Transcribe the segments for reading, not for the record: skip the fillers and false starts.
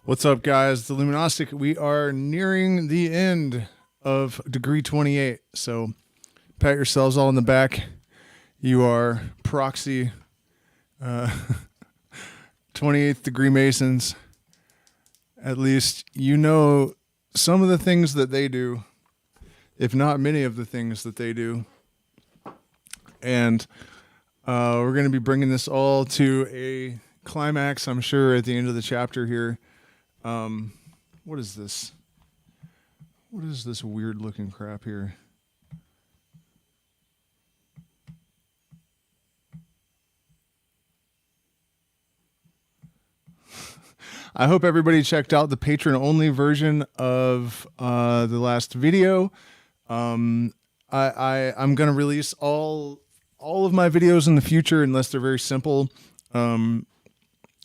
What's up, guys? The Luminostic. We are nearing the end of Degree 28. So pat yourselves all in the back. You are proxy 28th degree Masons. At least you know some of the things that they do, if not many of the things that they do. And we're going to be bringing this all to a climax, I'm sure, at the end of the chapter here. What is this? What is this weird looking crap here? I hope everybody checked out the patron only version of the last video. I'm going to release all of my videos in the future unless they're very simple.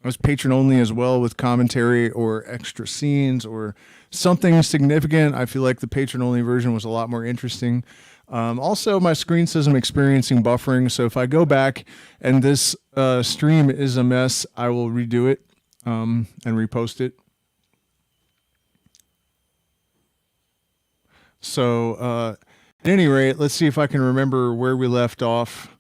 As patron only as well, with commentary or extra scenes or something significant. I feel like the patron only version was a lot more interesting. Also, my screen says I'm experiencing buffering, so if I go back and this stream is a mess, I will redo it and repost it. So at any rate, let's see if I can remember where we left off.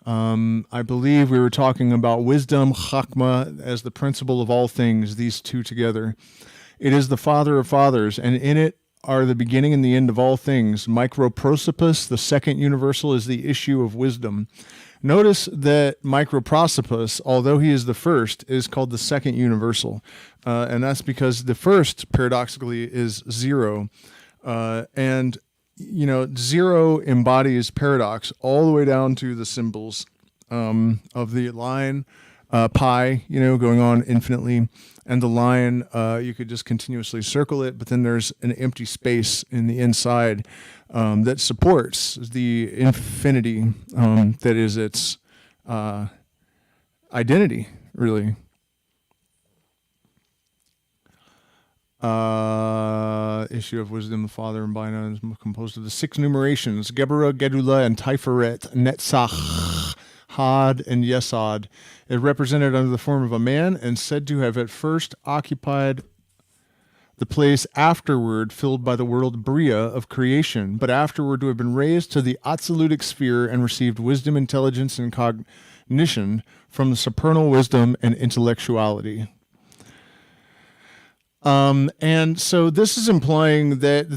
I believe we were talking about wisdom, chakma, as the principle of all things, these two together. It is the father of fathers, and in it are the beginning and the end of all things. Microprosopus, the second universal, is the issue of wisdom. Notice that Microprosopus, although he is the first, is called the second universal. And that's because the first, paradoxically, is zero. And you know, zero embodies paradox all the way down to the symbols of the line, pi, you know, going on infinitely. And the line, you could just continuously circle it, but then there's an empty space in the inside that supports the infinity that is its identity, really. Issue of wisdom, the father and Bina is composed of the six numerations: Geburah, Gedula, and Tiferet, Netzach, Had, and Yesod. It represented under the form of a man and said to have at first occupied the place afterward filled by the world Bria of creation, but afterward to have been raised to the absolutic sphere and received wisdom, intelligence, and cognition from the supernal wisdom and intellectuality. And so this is implying that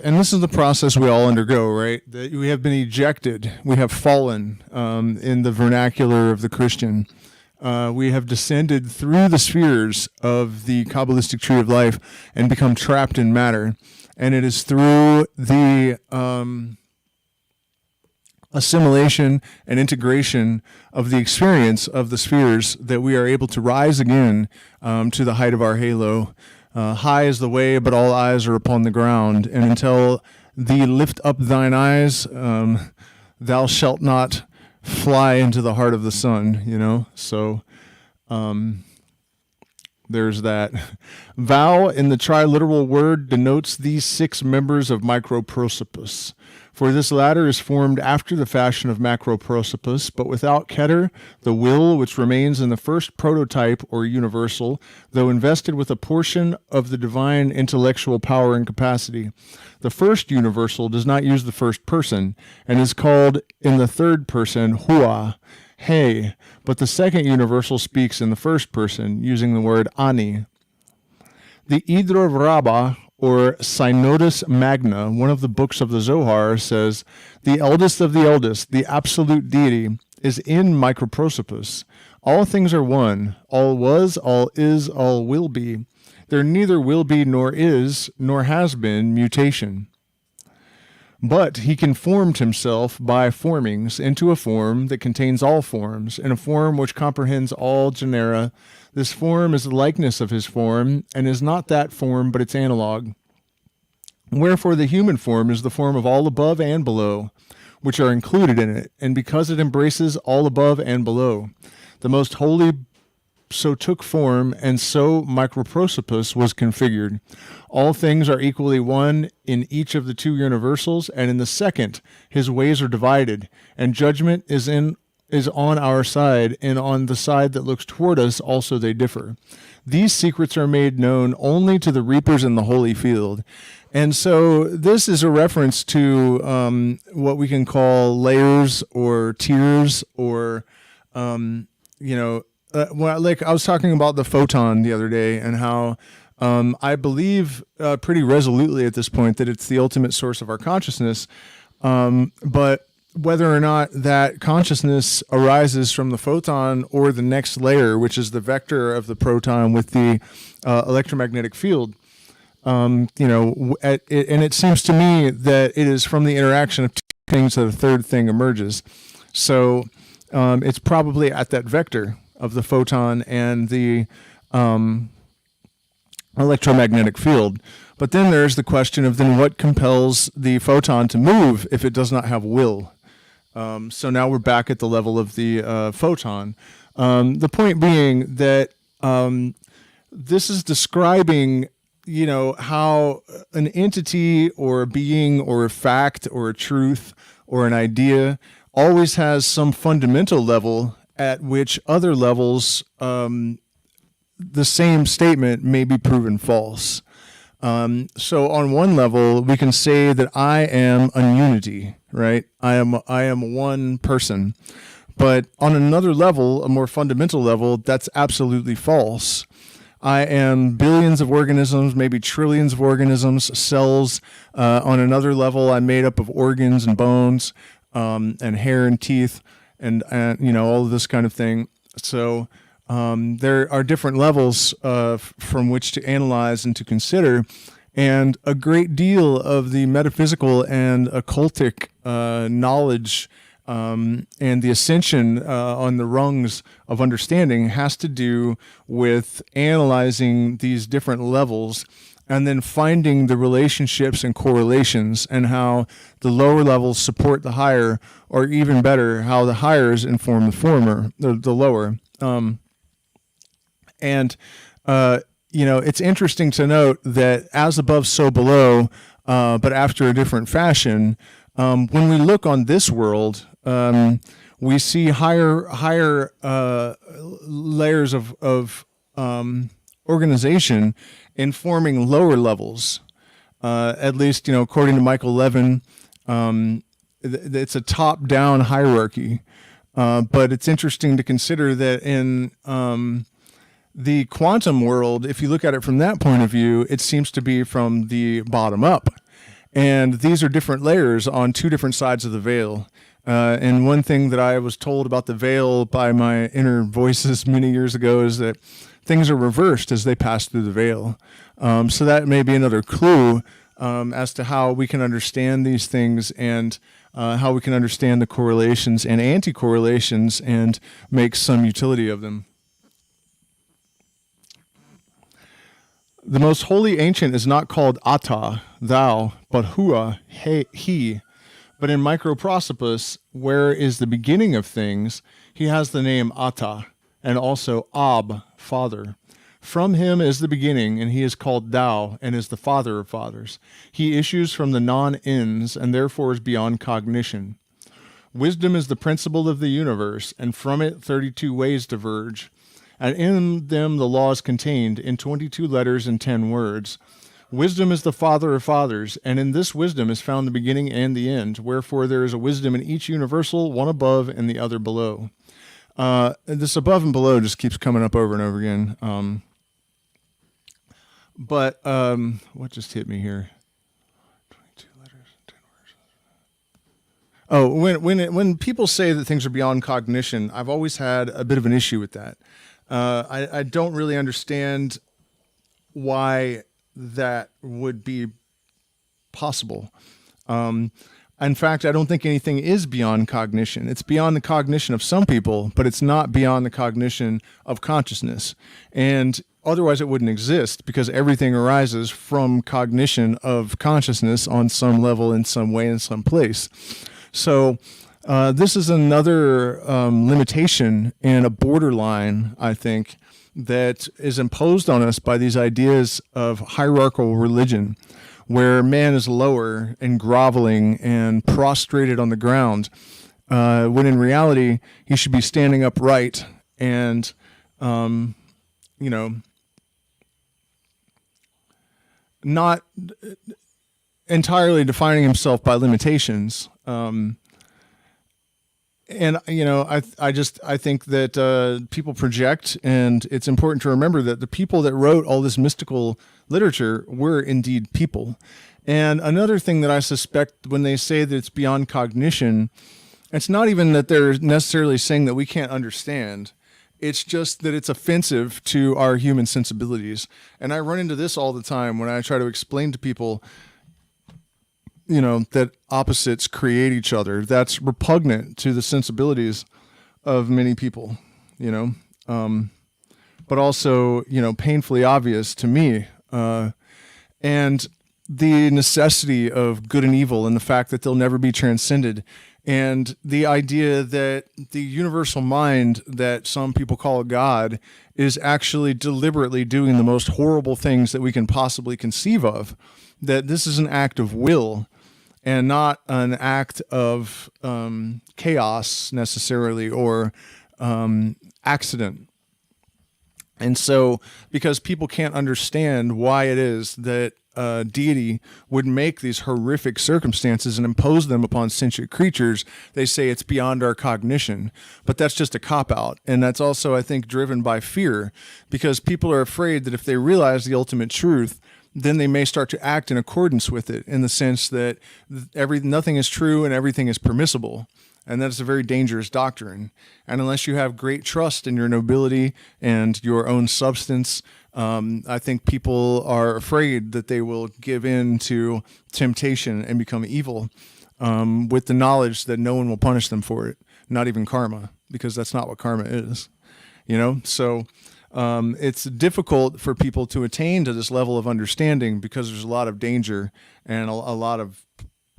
and this is the process we all undergo, right? That we have been ejected, we have fallen, in the vernacular of the Christian. We have descended through the spheres of the Kabbalistic tree of life and become trapped in matter. And it is through the, assimilation and integration of the experience of the spheres that we are able to rise again to the height of our halo. High is the way, but all eyes are upon the ground. And until thee lift up thine eyes, thou shalt not fly into the heart of the sun, you know? So there's that. Vow in the triliteral word denotes these six members of Microprosopus. For this latter is formed after the fashion of Macroprosopus, but without Keter, the will which remains in the first prototype or universal, though invested with a portion of the divine intellectual power and capacity. The first universal does not use the first person, and is called in the third person Hua, Hey, but the second universal speaks in the first person, using the word Ani. The Idra Rabbah, or Synodus Magna, one of the books of the Zohar, says, the eldest of the eldest, the absolute deity, is in Microprosopus. All things are one. All was, all is, all will be. There neither will be nor is, nor has been mutation. But he conformed himself by formings into a form that contains all forms, in a form which comprehends all genera. This form is the likeness of his form, and is not that form, but its analog. Wherefore the human form is the form of all above and below, which are included in it, and because it embraces all above and below. The most holy so took form, and so Microprosopus was configured. All things are equally one in each of the two universals, and in the second his ways are divided, and judgment is in is on our side, and on the side that looks toward us also they differ. These secrets are made known only to the reapers in the holy field. And so this is a reference to what we can call layers or tiers, or, like I was talking about the photon the other day, and how I believe pretty resolutely at this point that it's the ultimate source of our consciousness. But whether or not that consciousness arises from the photon or the next layer, which is the vector of the proton with the electromagnetic field, and it seems to me that it is from the interaction of two things that a third thing emerges. So it's probably at that vector of the photon and the electromagnetic field. But then there's the question of then what compels the photon to move if it does not have will? So now we're back at the level of the photon. The point being that this is describing, how an entity or a being or a fact or a truth or an idea always has some fundamental level at which other levels, the same statement may be proven false. So on one level, we can say that I am a unity, right? I am one person. But on another level, a more fundamental level, that's absolutely false. I am billions of organisms, maybe trillions of organisms, cells. On another level, I'm made up of organs and bones, and hair and teeth, and all of this kind of thing. So there are different levels from which to analyze and to consider, and a great deal of the metaphysical and occultic knowledge and the ascension on the rungs of understanding has to do with analyzing these different levels and then finding the relationships and correlations, and how the lower levels support the higher, or even better, how the highers inform the former, the lower. It's interesting to note that as above, so below, but after a different fashion. When we look on this world, we see higher layers of organization informing lower levels. At least, according to Michael Levin, it's a top-down hierarchy. But it's interesting to consider that in the quantum world, if you look at it from that point of view, it seems to be from the bottom up. And these are different layers on two different sides of the veil. And one thing that I was told about the veil by my inner voices many years ago is that things are reversed as they pass through the veil. So that may be another clue as to how we can understand these things, and how we can understand the correlations and anti-correlations and make some utility of them. The most holy ancient is not called Ata, thou, but Hua, he. But in Microprosopus, where is the beginning of things, he has the name Ata, and also Ab, father. From him is the beginning, and he is called Thou, and is the father of fathers. He issues from the non-ends, and therefore is beyond cognition. Wisdom is the principle of the universe, and from it 32 ways diverge. And in them the law is contained in 22 letters and 10 words. Wisdom is the father of fathers, and in this wisdom is found the beginning and the end. Wherefore there is a wisdom in each universal, one above and the other below. This above and below just keeps coming up over and over again. But what just hit me here? 22 letters, 10 words. Oh, when people say that things are beyond cognition, I've always had a bit of an issue with that. I don't really understand why that would be possible. In fact, I don't think anything is beyond cognition. It's beyond the cognition of some people, but it's not beyond the cognition of consciousness. And otherwise it wouldn't exist, because everything arises from cognition of consciousness on some level, in some way, in some place. So this is another limitation and a borderline, I think, that is imposed on us by these ideas of hierarchical religion, where man is lower and groveling and prostrated on the ground, when in reality he should be standing upright and, not entirely defining himself by limitations. And I think that people project, and it's important to remember that the people that wrote all this mystical literature were indeed people. And another thing that I suspect when they say that it's beyond cognition, it's not even that they're necessarily saying that we can't understand. It's just that it's offensive to our human sensibilities. And I run into this all the time when I try to explain to people, that opposites create each other. That's repugnant to the sensibilities of many people, but also, painfully obvious to me. And the necessity of good and evil and the fact that they'll never be transcended, and the idea that the universal mind that some people call God is actually deliberately doing the most horrible things that we can possibly conceive of, that this is an act of will and not an act of chaos necessarily, or accident. And so, because people can't understand why it is that deity would make these horrific circumstances and impose them upon sentient creatures, they say it's beyond our cognition. But that's just a cop-out. And that's also, I think, driven by fear, because people are afraid that if they realize the ultimate truth, then they may start to act in accordance with it, in the sense that nothing is true and everything is permissible. And that's a very dangerous doctrine. And unless you have great trust in your nobility and your own substance, I think people are afraid that they will give in to temptation and become evil, with the knowledge that no one will punish them for it, not even karma, because that's not what karma is. So it's difficult for people to attain to this level of understanding, because there's a lot of danger and a lot of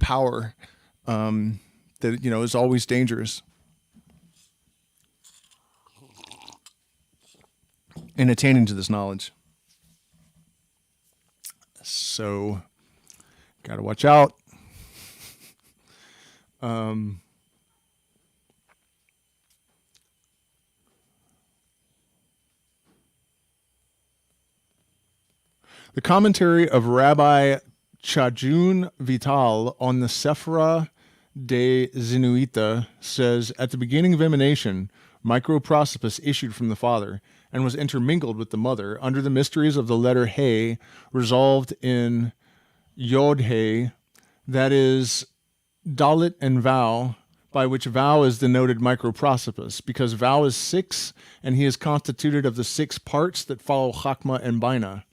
power that is always dangerous in attaining to this knowledge. So, gotta watch out. The commentary of Rabbi Chajun Vital on the Sephra de Zinuita says, at the beginning of emanation, Microprosopus issued from the Father and was intermingled with the Mother under the mysteries of the letter He, resolved in Yod He, that is, Dalit and Vow, by which Vow is denoted Microprosopus, because Vow is 6, and he is constituted of the 6 parts that follow Chakma and Bina.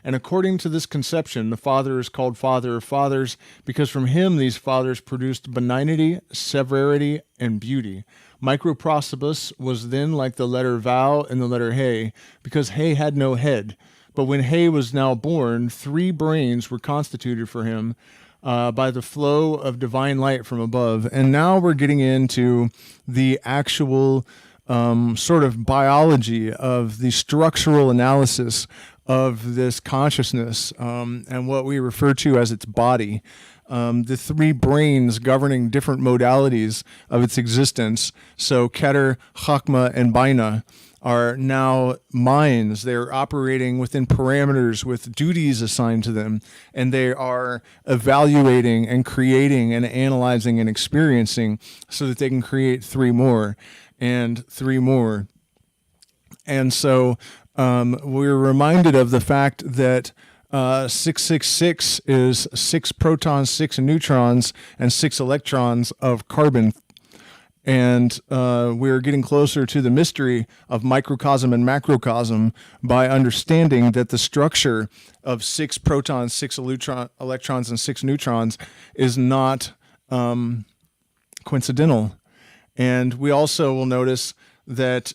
And according to this conception, the Father is called Father of Fathers, because from him these fathers produced benignity, severity, and beauty. Microprosopus was then like the letter Vow and the letter He, because He had no head. But when He was now born, 3 brains were constituted for him by the flow of divine light from above. And now we're getting into the actual sort of biology of the structural analysis of this consciousness, and what we refer to as its body. The 3 brains governing different modalities of its existence. So Keter, Chakma, and Bina are now minds. They're operating within parameters with duties assigned to them, and they are evaluating and creating and analyzing and experiencing so that they can create 3 more and 3 more. And so we're reminded of the fact that 666 is 6 protons, 6 neutrons, and 6 electrons of carbon. And we're getting closer to the mystery of microcosm and macrocosm by understanding that the structure of 6 protons, 6 electrons, and 6 neutrons is not coincidental. And we also will notice that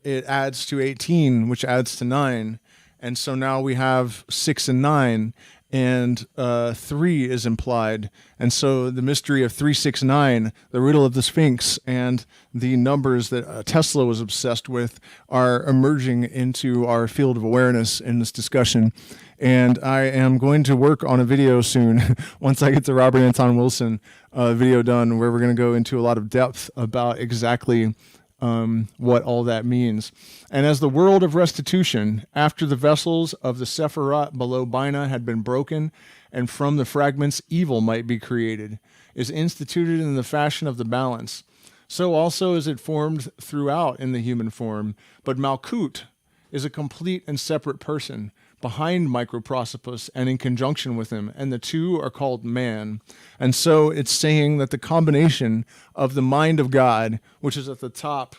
it adds to 18, which adds to 9. And so now we have 6 and 9. and 3 is implied. And so the mystery of 369, the riddle of the Sphinx, and the numbers that Tesla was obsessed with are emerging into our field of awareness in this discussion. And I am going to work on a video soon, once I get the Robert Anton Wilson video done, where we're going to go into a lot of depth about exactly what all that means. And as the world of restitution, after the vessels of the Sephirot below Bina had been broken, and from the fragments evil might be created, is instituted in the fashion of the balance, so also is it formed throughout in the human form. But Malkut is a complete and separate person, behind Microprosopus and in conjunction with him, and the two are called man. And so it's saying that the combination of the mind of God, which is at the top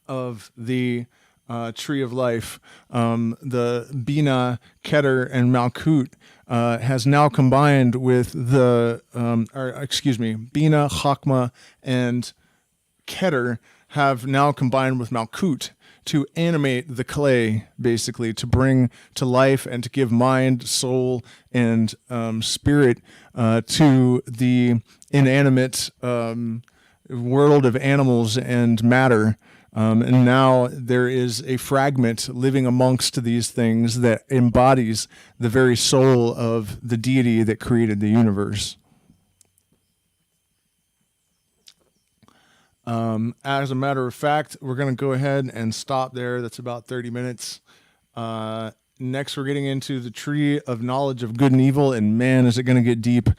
of the tree of life, the Bina, Keter, and Malkut, has now combined with the, Bina, Chakma, and Keter have now combined with Malkut to animate the clay, basically, to bring to life and to give mind, soul, and spirit to the inanimate world of animals and matter. And now there is a fragment living amongst these things that embodies the very soul of the deity that created the universe. As a matter of fact, we're going to go ahead and stop there. That's about 30 minutes. Next, we're getting into the tree of knowledge of good and evil, and man, is it going to get deep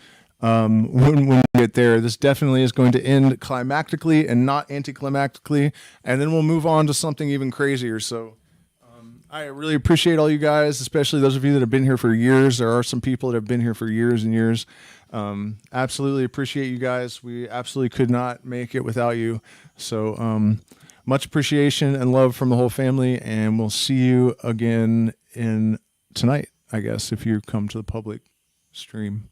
when we get there. This definitely is going to end climactically and not anticlimactically, and then we'll move on to something even crazier. So I really appreciate all you guys, especially those of you that have been here for years. There are some people that have been here for years and years. Absolutely appreciate you guys. We absolutely could not make it without you. So much appreciation and love from the whole family, and we'll see you again tonight, I guess, if you come to the public stream.